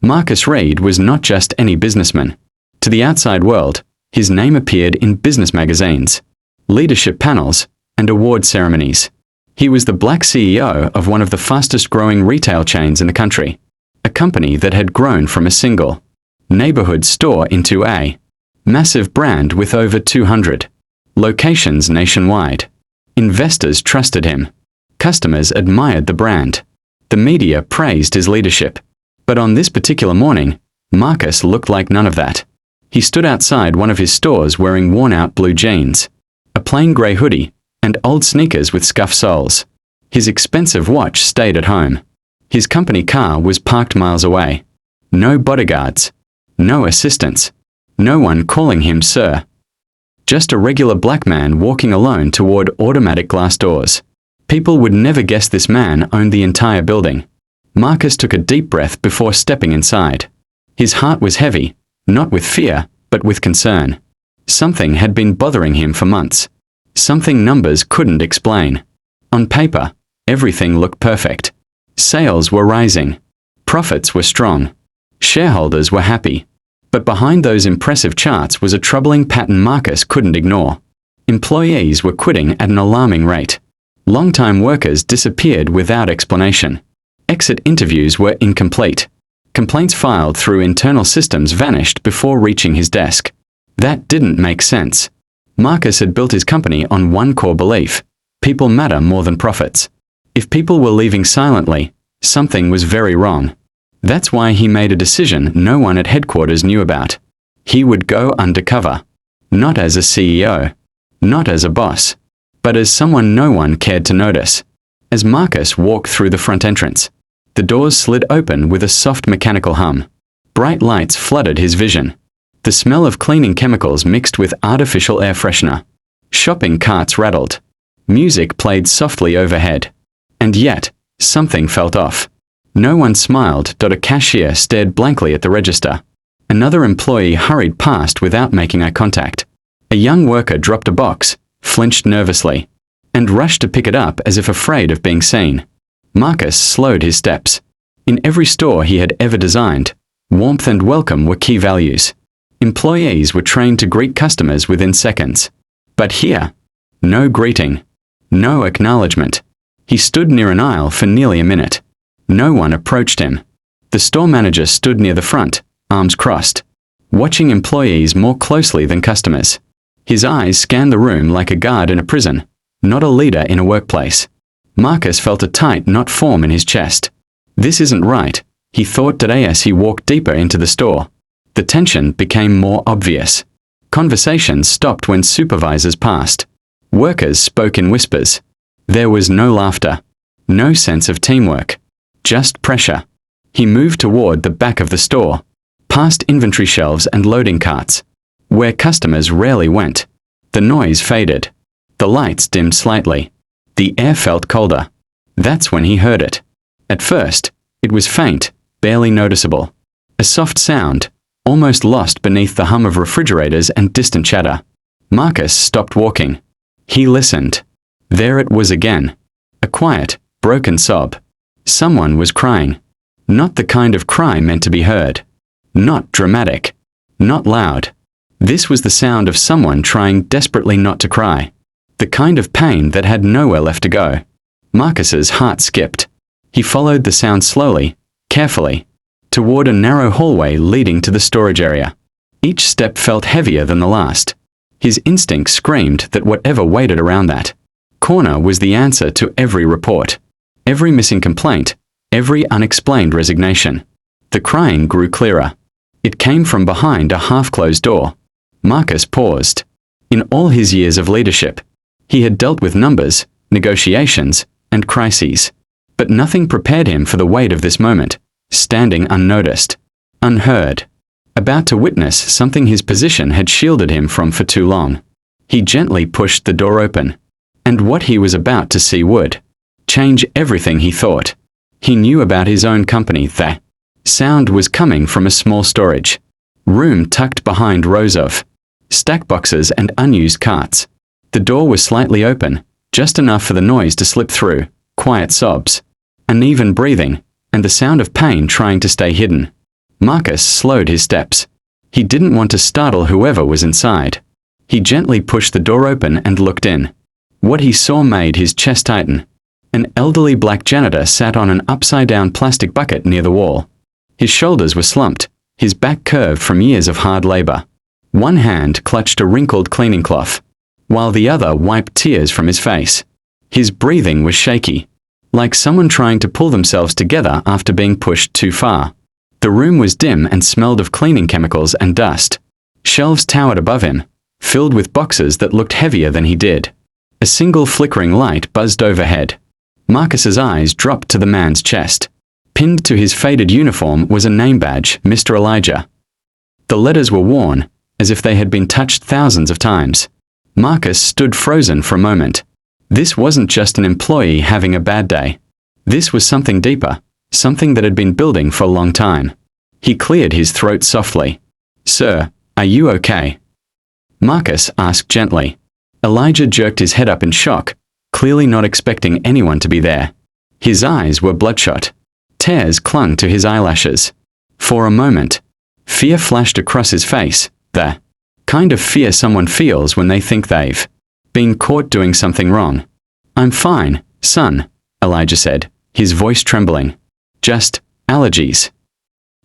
Marcus Reed was not just any businessman. To the outside world, his name appeared in business magazines, leadership panels, and award ceremonies. He was the black CEO of one of the fastest-growing retail chains in the country, a company that had grown from a single neighborhood store into a massive brand with over 200 locations nationwide. Investors trusted him. Customers admired the brand. The media praised his leadership. But on this particular morning, Marcus looked like none of that. He stood outside one of his stores wearing worn-out blue jeans, a plain grey hoodie, and old sneakers with scuffed soles. His expensive watch stayed at home. His company car was parked miles away. No bodyguards. No assistants. No one calling him sir. Just a regular black man walking alone toward automatic glass doors. People would never guess this man owned the entire building. Marcus took a deep breath before stepping inside. His heart was heavy, not with fear, but with concern. Something had been bothering him for months. Something numbers couldn't explain. On paper, everything looked perfect. Sales were rising. Profits were strong. Shareholders were happy. But behind those impressive charts was a troubling pattern Marcus couldn't ignore. Employees were quitting at an alarming rate. Long-time workers disappeared without explanation. Exit interviews were incomplete. Complaints filed through internal systems vanished before reaching his desk. That didn't make sense. Marcus had built his company on one core belief: people matter more than profits. If people were leaving silently, something was very wrong. That's why he made a decision no one at headquarters knew about. He would go undercover. Not as a CEO. Not as a boss. But as someone no one cared to notice. As Marcus walked through the front entrance, the doors slid open with a soft mechanical hum. Bright lights flooded his vision. The smell of cleaning chemicals mixed with artificial air freshener. Shopping carts rattled. Music played softly overhead. And yet, something felt off. No one smiled. A cashier stared blankly at the register. Another employee hurried past without making eye contact. A young worker dropped a box, flinched nervously, and rushed to pick it up as if afraid of being seen. Marcus slowed his steps. In every store he had ever designed, warmth and welcome were key values. Employees were trained to greet customers within seconds. But here, no greeting. No acknowledgement. He stood near an aisle for nearly a minute. No one approached him. The store manager stood near the front, arms crossed, watching employees more closely than customers. His eyes scanned the room like a guard in a prison, not a leader in a workplace. Marcus felt a tight knot form in his chest. This isn't right, he thought today as he walked deeper into the store. The tension became more obvious. Conversations stopped when supervisors passed. Workers spoke in whispers. There was no laughter. No sense of teamwork. Just pressure. He moved toward the back of the store, past inventory shelves and loading carts, where customers rarely went. The noise faded. The lights dimmed slightly. The air felt colder. That's when he heard it. At first, it was faint, barely noticeable. A soft sound, almost lost beneath the hum of refrigerators and distant chatter. Marcus stopped walking. He listened. There it was again. A quiet, broken sob. Someone was crying. Not the kind of cry meant to be heard. Not dramatic. Not loud. This was the sound of someone trying desperately not to cry. The kind of pain that had nowhere left to go. Marcus's heart skipped. He followed the sound slowly, carefully, toward a narrow hallway leading to the storage area. Each step felt heavier than the last. His instinct screamed that whatever waited around that corner was the answer to every report, every missing complaint, every unexplained resignation. The crying grew clearer. It came from behind a half-closed door. Marcus paused. In all his years of leadership, he had dealt with numbers, negotiations, and crises. But nothing prepared him for the weight of this moment, standing unnoticed, unheard, about to witness something his position had shielded him from for too long. He gently pushed the door open. And what he was about to see would change everything he thought. He knew about his own company. The sound was coming from a small storage room tucked behind rows of stack boxes and unused carts. The door was slightly open, just enough for the noise to slip through, quiet sobs, uneven breathing, and the sound of pain trying to stay hidden. Marcus slowed his steps. He didn't want to startle whoever was inside. He gently pushed the door open and looked in. What he saw made his chest tighten. An elderly black janitor sat on an upside-down plastic bucket near the wall. His shoulders were slumped, his back curved from years of hard labor. One hand clutched a wrinkled cleaning cloth, while the other wiped tears from his face. His breathing was shaky, like someone trying to pull themselves together after being pushed too far. The room was dim and smelled of cleaning chemicals and dust. Shelves towered above him, filled with boxes that looked heavier than he did. A single flickering light buzzed overhead. Marcus's eyes dropped to the man's chest. Pinned to his faded uniform was a name badge, Mr. Elijah. The letters were worn, as if they had been touched thousands of times. Marcus stood frozen for a moment. This wasn't just an employee having a bad day. This was something deeper, something that had been building for a long time. He cleared his throat softly. "Sir, are you okay?" Marcus asked gently. Elijah jerked his head up in shock, clearly not expecting anyone to be there. His eyes were bloodshot. Tears clung to his eyelashes. For a moment, fear flashed across his face, the kind of fear someone feels when they think they've been caught doing something wrong. "I'm fine, son," Elijah said, his voice trembling. "Just allergies."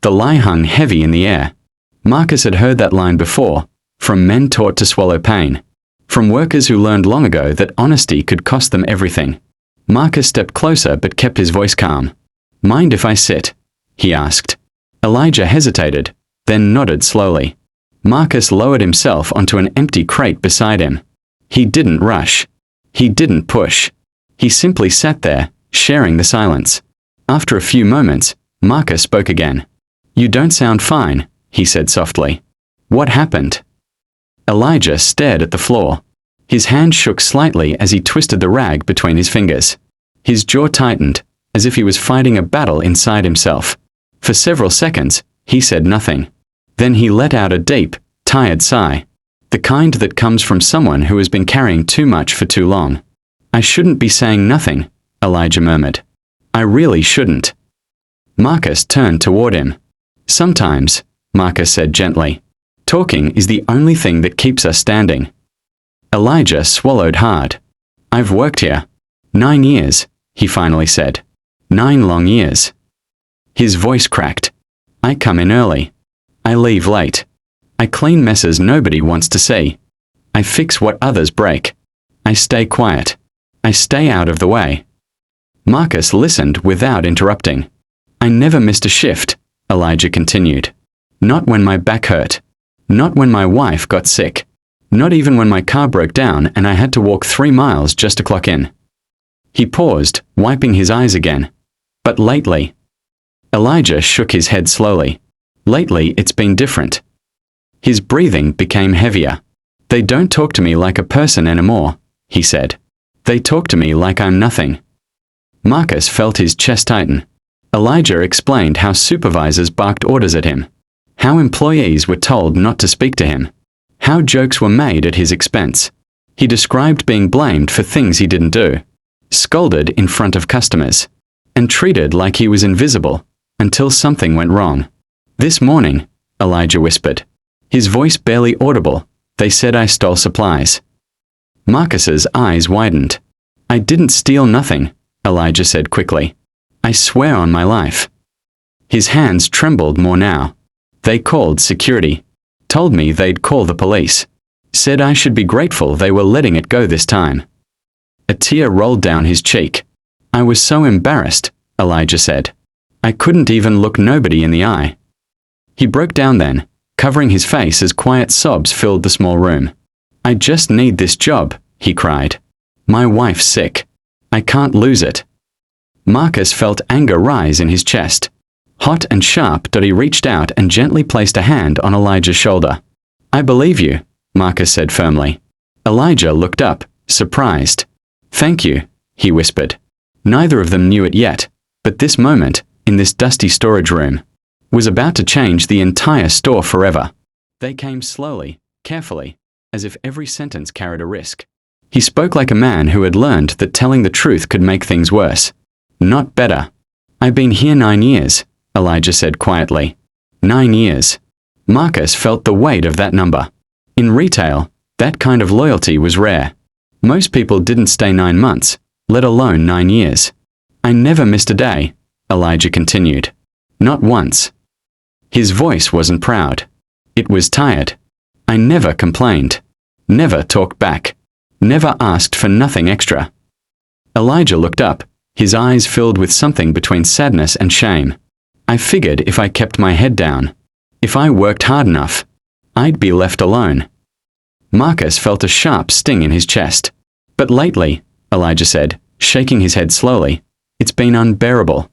The lie hung heavy in the air. Marcus had heard that line before, from men taught to swallow pain, from workers who learned long ago that honesty could cost them everything. Marcus stepped closer but kept his voice calm. "Mind if I sit?" he asked. Elijah hesitated, then nodded slowly. Marcus lowered himself onto an empty crate beside him. He didn't rush. He didn't push. He simply sat there, sharing the silence. After a few moments, Marcus spoke again. "You don't sound fine," he said softly. "What happened?" Elijah stared at the floor. His hand shook slightly as he twisted the rag between his fingers. His jaw tightened, as if he was fighting a battle inside himself. For several seconds, he said nothing. Then he let out a deep, tired sigh. The kind that comes from someone who has been carrying too much for too long. "I shouldn't be saying nothing," Elijah murmured. "I really shouldn't." Marcus turned toward him. "Sometimes," Marcus said gently, "talking is the only thing that keeps us standing." Elijah swallowed hard. "I've worked here 9 years, he finally said. 9 long years. His voice cracked. "I come in early. I leave late. I clean messes nobody wants to see. I fix what others break. I stay quiet. I stay out of the way." Marcus listened without interrupting. "I never missed a shift," Elijah continued. "Not when my back hurt. Not when my wife got sick. Not even when my car broke down and I had to walk 3 miles just to clock in." He paused, wiping his eyes again. "But lately." Elijah shook his head slowly. "Lately it's been different." His breathing became heavier. "They don't talk to me like a person anymore," he said. "They talk to me like I'm nothing." Marcus felt his chest tighten. Elijah explained how supervisors barked orders at him, how employees were told not to speak to him, how jokes were made at his expense. He described being blamed for things he didn't do, scolded in front of customers, and treated like he was invisible, until something went wrong. "This morning," Elijah whispered, his voice barely audible, "they said I stole supplies." Marcus's eyes widened. "I didn't steal nothing," Elijah said quickly. "I swear on my life." His hands trembled more now. "They called security. Told me they'd call the police. Said I should be grateful they were letting it go this time." A tear rolled down his cheek. "I was so embarrassed," Elijah said. "I couldn't even look nobody in the eye." He broke down then, covering his face as quiet sobs filled the small room. "I just need this job," he cried. "My wife's sick. I can't lose it." Marcus felt anger rise in his chest. Hot and sharp, he reached out and gently placed a hand on Elijah's shoulder. "I believe you," Marcus said firmly. Elijah looked up, surprised. "Thank you," he whispered. Neither of them knew it yet, but this moment, in this dusty storage room, was about to change the entire store forever. They came slowly, carefully, as if every sentence carried a risk. He spoke like a man who had learned that telling the truth could make things worse, not better. "I've been here 9 years," Elijah said quietly. 9 years. Marcus felt the weight of that number. In retail, that kind of loyalty was rare. Most people didn't stay 9 months, let alone 9 years. I never missed a day, Elijah continued. Not once. His voice wasn't proud. It was tired. I never complained. Never talked back. Never asked for nothing extra. Elijah looked up, his eyes filled with something between sadness and shame. I figured if I kept my head down, if I worked hard enough, I'd be left alone. Marcus felt a sharp sting in his chest. But lately, Elijah said, shaking his head slowly, it's been unbearable.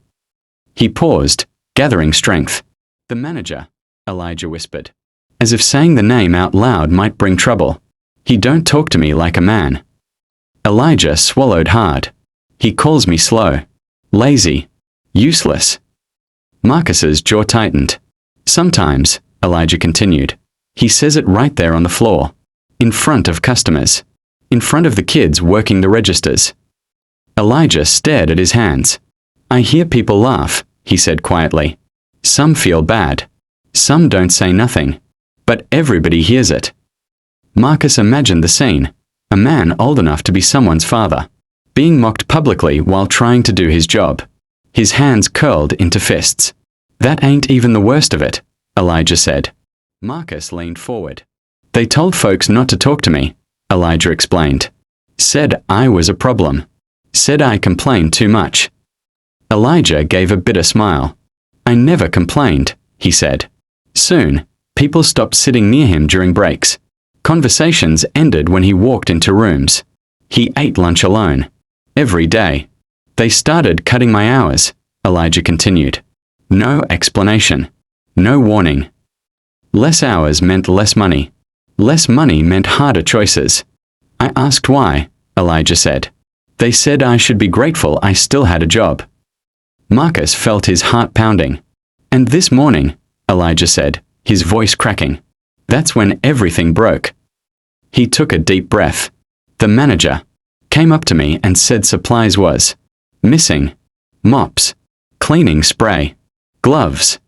He paused, gathering strength. The manager, Elijah whispered, as if saying the name out loud might bring trouble. He don't talk to me like a man. Elijah swallowed hard. He calls me slow, lazy, useless. Marcus's jaw tightened. Sometimes, Elijah continued, he says it right there on the floor, in front of customers, in front of the kids working the registers. Elijah stared at his hands. I hear people laugh, he said quietly. Some feel bad. Some don't say nothing. But everybody hears it. Marcus imagined the scene, a man old enough to be someone's father, being mocked publicly while trying to do his job. His hands curled into fists. That ain't even the worst of it, Elijah said. Marcus leaned forward. They told folks not to talk to me, Elijah explained. Said I was a problem. Said I complained too much. Elijah gave a bitter smile. I never complained, he said. Soon, people stopped sitting near him during breaks. Conversations ended when he walked into rooms. He ate lunch alone. Every day. They started cutting my hours, Elijah continued. No explanation. No warning. Less hours meant less money. Less money meant harder choices. I asked why, Elijah said. They said I should be grateful I still had a job. Marcus felt his heart pounding. And this morning, Elijah said, his voice cracking. That's when everything broke. He took a deep breath. The manager came up to me and said supplies was missing. Mops. Cleaning spray. Gloves.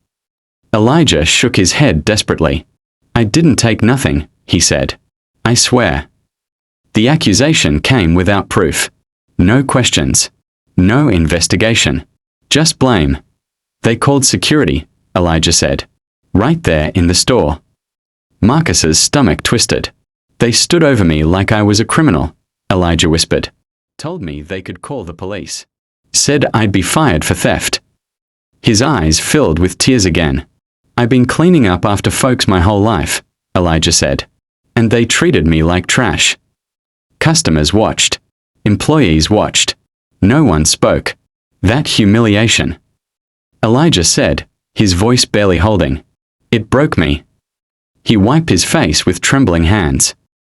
Elijah shook his head desperately. I didn't take nothing, he said. I swear. The accusation came without proof. No questions. No investigation. Just blame. They called security, Elijah said. Right there in the store. Marcus's stomach twisted. They stood over me like I was a criminal, Elijah whispered. Told me they could call the police. Said I'd be fired for theft. His eyes filled with tears again. I've been cleaning up after folks my whole life, Elijah said. And they treated me like trash. Customers watched. Employees watched. No one spoke. That humiliation. Elijah said, his voice barely holding. It broke me. He wiped his face with trembling hands.